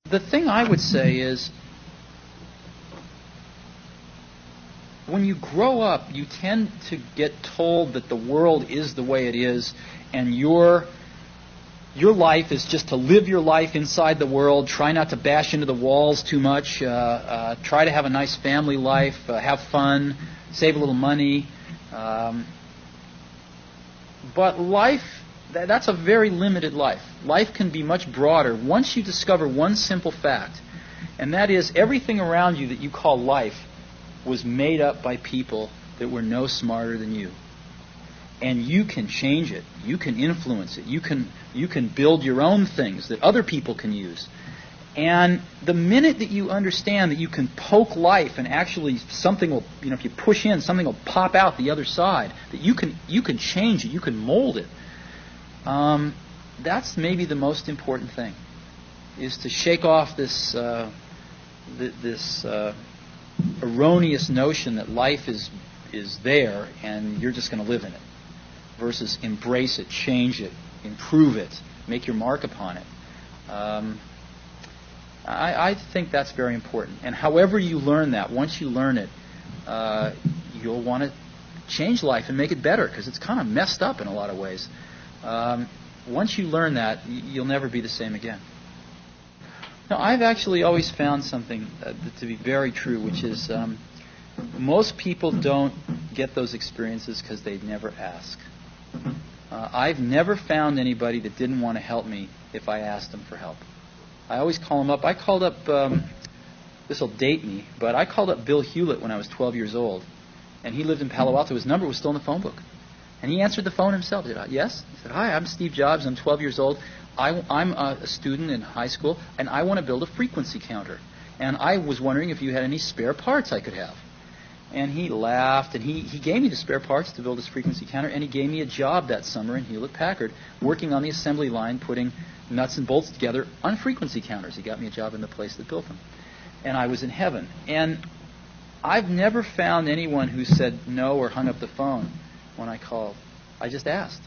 The thing I would say is, when you grow up, you tend to get told that the world is the way it is, and your life is just to live your life inside the world, try not to bash into the walls too much, try to have a nice family life, have fun, save a little money. But life, that's a very limited life. Life can be much broader once you discover one simple fact, and that is everything around you that you call life was made up by people that were no smarter than you. And you can change it. You can influence it. You can build your own things that other people can use. And the minute that you understand that you can poke life and actually something will, if you push in, something will pop out the other side, that you can change it, you can mold it. That's maybe the most important thing, is to shake off this erroneous notion that life is there and you're just going to live in it, versus embrace it, change it, improve it, make your mark upon it. I think that's very important. And however you learn that, once you learn it, you'll want to change life and make it better, because it's kind of messed up in a lot of ways. Once you learn that, you'll never be the same again. Now, I've actually always found something to be very true, which is most people don't get those experiences because they never ask. I've never found anybody that didn't want to help me if I asked them for help. I always call them up. I called up, this will date me, but I called up Bill Hewlett when I was 12 years old, and he lived in Palo Alto. His number was still in the phone book. And he answered the phone himself. He said, yes? He said, hi, I'm Steve Jobs. I'm 12 years old. I'm a student in high school, and I want to build a frequency counter. And I was wondering if you had any spare parts I could have. And he laughed, and he gave me the spare parts to build this frequency counter, and he gave me a job that summer in Hewlett-Packard, working on the assembly line, putting nuts and bolts together on frequency counters. He got me a job in the place that built them. And I was in heaven. And I've never found anyone who said no or hung up the phone when I called. I just asked.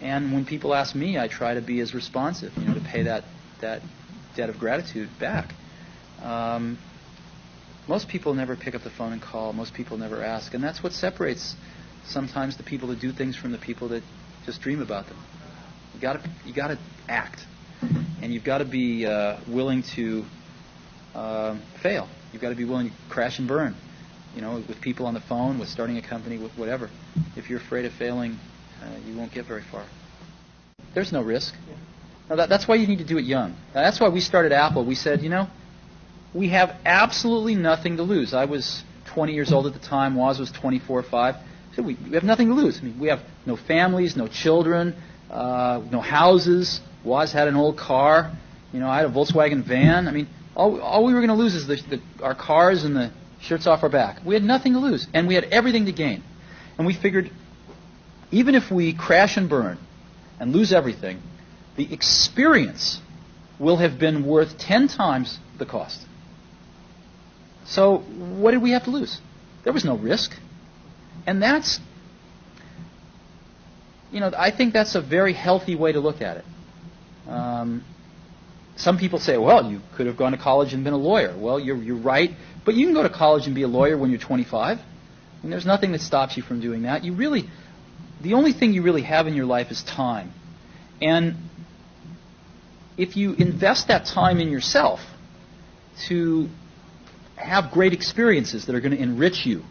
And when people ask me, I try to be as responsive, to pay that debt of gratitude back. Most people never pick up the phone and call. Most people never ask. And that's what separates sometimes the people that do things from the people that just dream about them. You got to act. And you've got to be willing to fail. You've got to be willing to crash and burn. With people on the phone, with starting a company, with whatever. If you're afraid of failing, you won't get very far. There's no risk. Now that's why you need to do it young. Now, that's why we started Apple. We said, we have absolutely nothing to lose. I was 20 years old at the time. Woz was 24 or 5. So we have nothing to lose. We have no families, no children, no houses. Woz had an old car. I had a Volkswagen van. All we were going to lose is our cars and the shirts off our back. We had nothing to lose, and we had everything to gain. And we figured, even if we crash and burn and lose everything, the experience will have been worth 10 times the cost. So what did we have to lose? There was no risk. And that's, I think that's a very healthy way to look at it. Some people say, well, you could have gone to college and been a lawyer. Well, you're right. But you can go to college and be a lawyer when you're 25. And there's nothing that stops you from doing that. The only thing you really have in your life is time. And if you invest that time in yourself to have great experiences that are going to enrich you,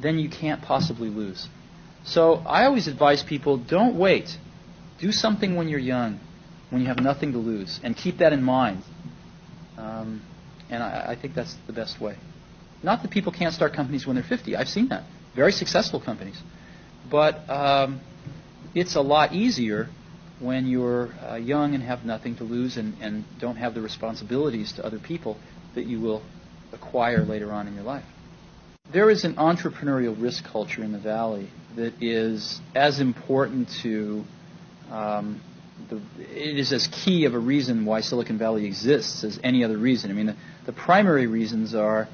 then you can't possibly lose. So I always advise people, don't wait. Do something when you're young, when you have nothing to lose, and keep that in mind. And I think that's the best way. Not that people can't start companies when they're 50. I've seen that. Very successful companies. But it's a lot easier when you're young and have nothing to lose and don't have the responsibilities to other people that you will acquire later on in your life. There is an entrepreneurial risk culture in the Valley that is as important to it is as key of a reason why Silicon Valley exists as any other reason. The primary reasons are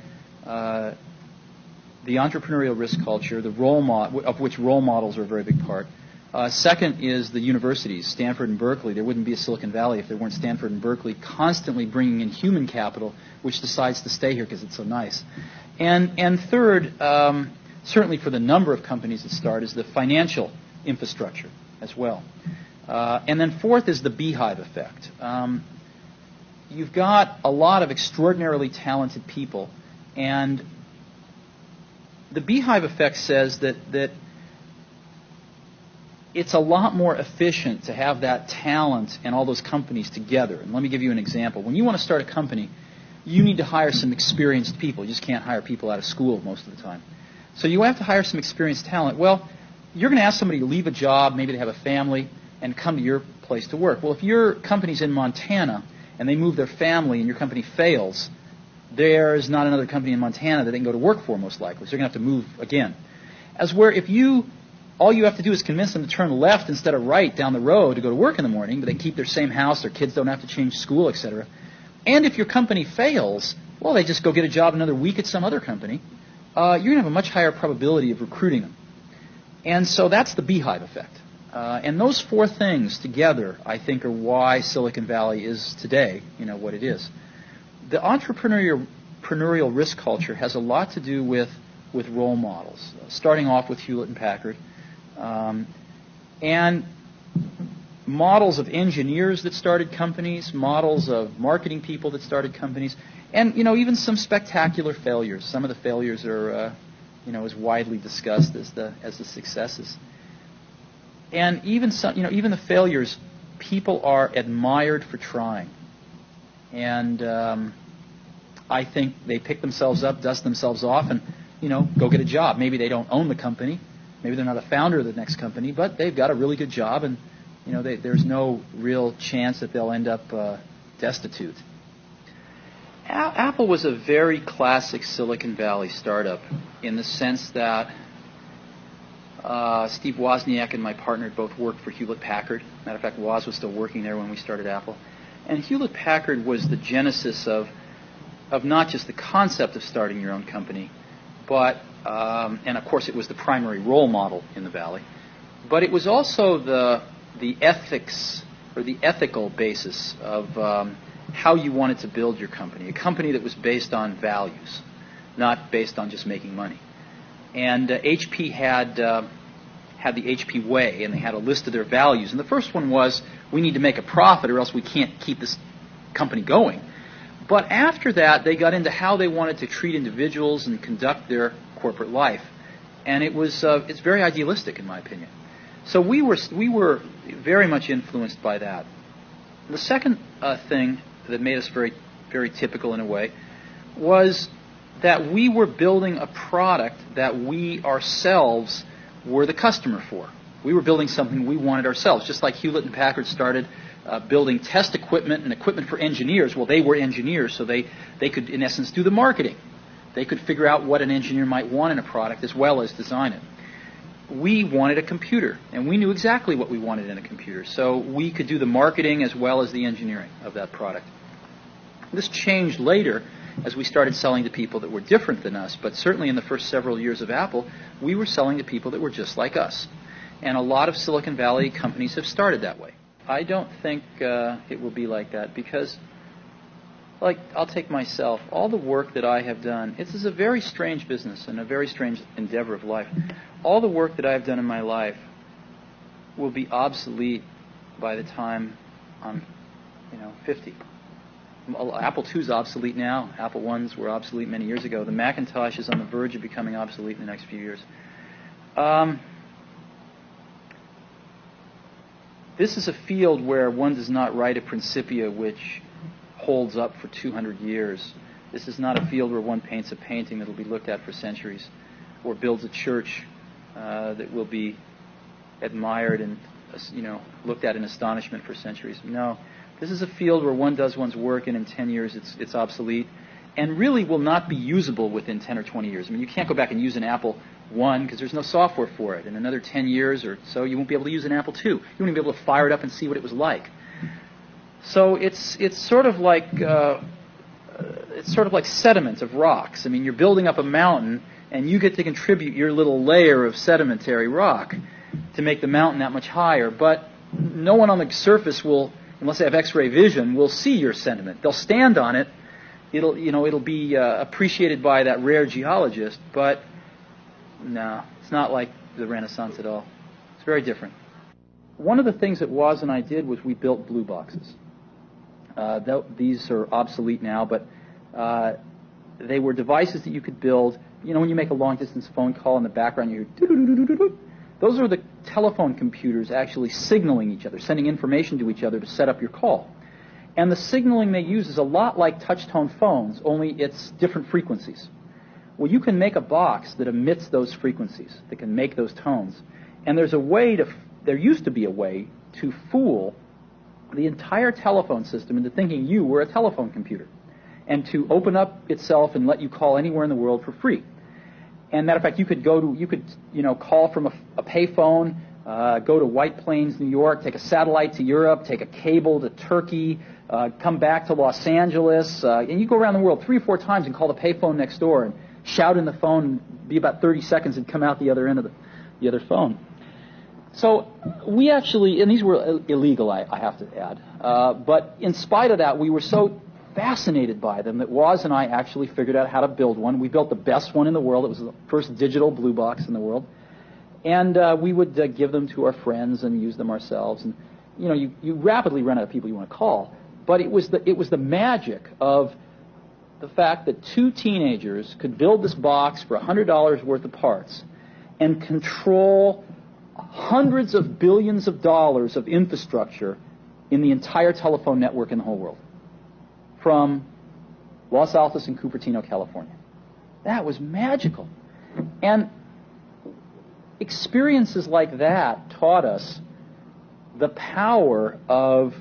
the entrepreneurial risk culture, of which role models are a very big part, Second is the universities, Stanford and Berkeley. There wouldn't be a Silicon Valley if there weren't Stanford and Berkeley constantly bringing in human capital, which decides to stay here because it's so nice. And third, certainly for the number of companies that start, is the financial infrastructure as well. And then fourth is the beehive effect. You've got a lot of extraordinarily talented people, and the beehive effect says that it's a lot more efficient to have that talent and all those companies together. And let me give you an example. When you want to start a company, you need to hire some experienced people. You just can't hire people out of school most of the time. So you have to hire some experienced talent. Well, you're going to ask somebody to leave a job, maybe they have a family, and come to your place to work. Well, if your company's in Montana and they move their family and your company fails, there's not another company in Montana that they can go to work for, most likely. So they're going to have to move again. As where if all you have to do is convince them to turn left instead of right down the road to go to work in the morning, but they keep their same house, their kids don't have to change school, etc. And if your company fails, well, they just go get a job another week at some other company. You're going to have a much higher probability of recruiting them. And so that's the beehive effect. And those four things together, I think, are why Silicon Valley is today, what it is. The entrepreneurial risk culture has a lot to do with role models, starting off with Hewlett and Packard, and models of engineers that started companies, models of marketing people that started companies, and even some spectacular failures. Some of the failures are as widely discussed as the successes. And even even the failures, people are admired for trying. And I think they pick themselves up, dust themselves off, and go get a job. Maybe they don't own the company, maybe they're not a founder of the next company, but they've got a really good job, and there's no real chance that they'll end up destitute. Apple was a very classic Silicon Valley startup in the sense that Steve Wozniak and my partner both worked for Hewlett Packard. Matter of fact, Woz was still working there when we started Apple. And Hewlett Packard was the genesis of not just the concept of starting your own company, but, and of course it was the primary role model in the Valley, but it was also the ethics or the ethical basis of how you wanted to build your company, a company that was based on values, not based on just making money. And HP had the HP way, and they had a list of their values. And the first one was, we need to make a profit or else we can't keep this company going. But after that, they got into how they wanted to treat individuals and conduct their corporate life. And it's very idealistic, in my opinion. So we were very much influenced by that. The second thing that made us very, very typical in a way was that we were building a product that we ourselves were the customer for. We were building something we wanted ourselves, just like Hewlett and Packard started building test equipment and equipment for engineers. Well, they were engineers, so they could, in essence, do the marketing. They could figure out what an engineer might want in a product as well as design it. We wanted a computer, and we knew exactly what we wanted in a computer, so we could do the marketing as well as the engineering of that product. This changed later as we started selling to people that were different than us, but certainly in the first several years of Apple, we were selling to people that were just like us. And a lot of Silicon Valley companies have started that way. I don't think it will be like that because, I'll take myself, all the work that I have done, this is a very strange business and a very strange endeavor of life. All the work that I have done in my life will be obsolete by the time I'm, 50. Apple II is obsolete now. Apple I's were obsolete many years ago. The Macintosh is on the verge of becoming obsolete in the next few years. This is a field where one does not write a Principia which holds up for 200 years. This is not a field where one paints a painting that will be looked at for centuries or builds a church that will be admired and looked at in astonishment for centuries. No. This is a field where one does one's work, and in 10 years it's obsolete, and really will not be usable within 10 or 20 years. I mean, you can't go back and use an Apple I because there's no software for it. In another 10 years or so, you won't be able to use an Apple II. You won't even be able to fire it up and see what it was like. So it's sort of like sediment of rocks. I mean, you're building up a mountain, and you get to contribute your little layer of sedimentary rock to make the mountain that much higher. But no one on the surface will, unless they have X-ray vision, will see your sentiment. They'll stand on it. It'll be appreciated by that rare geologist. But no, it's not like the Renaissance at all. It's very different. One of the things that Woz and I did was we built blue boxes. These are obsolete now, but they were devices that you could build. You know, when you make a long-distance phone call in the background, you hear doo-doo-doo-doo-doo-doo. Those are the telephone computers actually signaling each other, sending information to each other to set up your call. And the signaling they use is a lot like touch-tone phones, only it's different frequencies. Well, you can make a box that emits those frequencies, that can make those tones. And there used to be a way to fool the entire telephone system into thinking you were a telephone computer, and to open up itself and let you call anywhere in the world for free. And matter of fact, you could call from a payphone, go to White Plains, New York, take a satellite to Europe, take a cable to Turkey, come back to Los Angeles, and you go around the world 3 or 4 times and call the payphone next door and shout in the phone, and be about 30 seconds and come out the other end of the other phone. So we actually, and these were illegal, I have to add, but in spite of that, we were so fascinated by them that Woz and I actually figured out how to build one. We built the best one in the world. It was the first digital blue box in the world. And we would give them to our friends and use them ourselves. And you rapidly run out of people you want to call. But it was the magic of the fact that 2 teenagers could build this box for $100 worth of parts and control hundreds of billions of dollars of infrastructure in the entire telephone network in the whole world, from Los Altos and Cupertino, California. That was magical. And experiences like that taught us the power of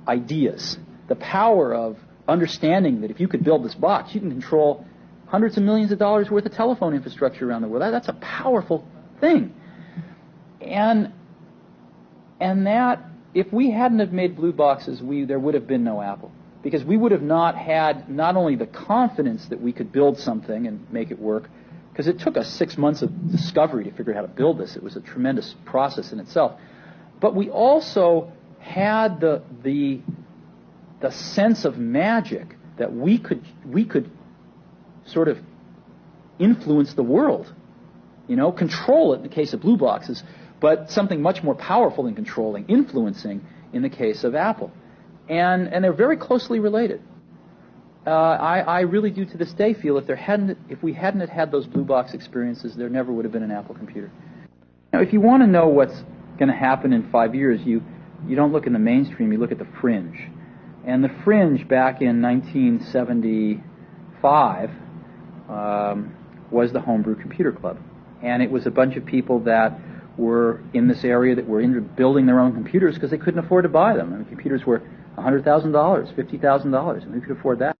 ideas, the power of understanding that if you could build this box, you can control hundreds of millions of dollars worth of telephone infrastructure around the world. That's a powerful thing. And that, if we hadn't have made blue boxes, there would have been no Apple. Because we would have not had not only the confidence that we could build something and make it work, because it took us 6 months of discovery to figure out how to build this. It was a tremendous process in itself. But we also had the sense of magic that we could sort of influence the world, control it in the case of blue boxes, but something much more powerful than controlling, influencing in the case of Apple. And they're very closely related. I really do to this day feel if we hadn't had those blue box experiences, there never would have been an Apple computer. Now, if you want to know what's going to happen in 5 years, you don't look in the mainstream, you look at the fringe. And the fringe back in 1975 was the Homebrew Computer Club. And it was a bunch of people that were in this area that were into building their own computers because they couldn't afford to buy them. I mean, computers were $100,000, $50,000, and who could afford that?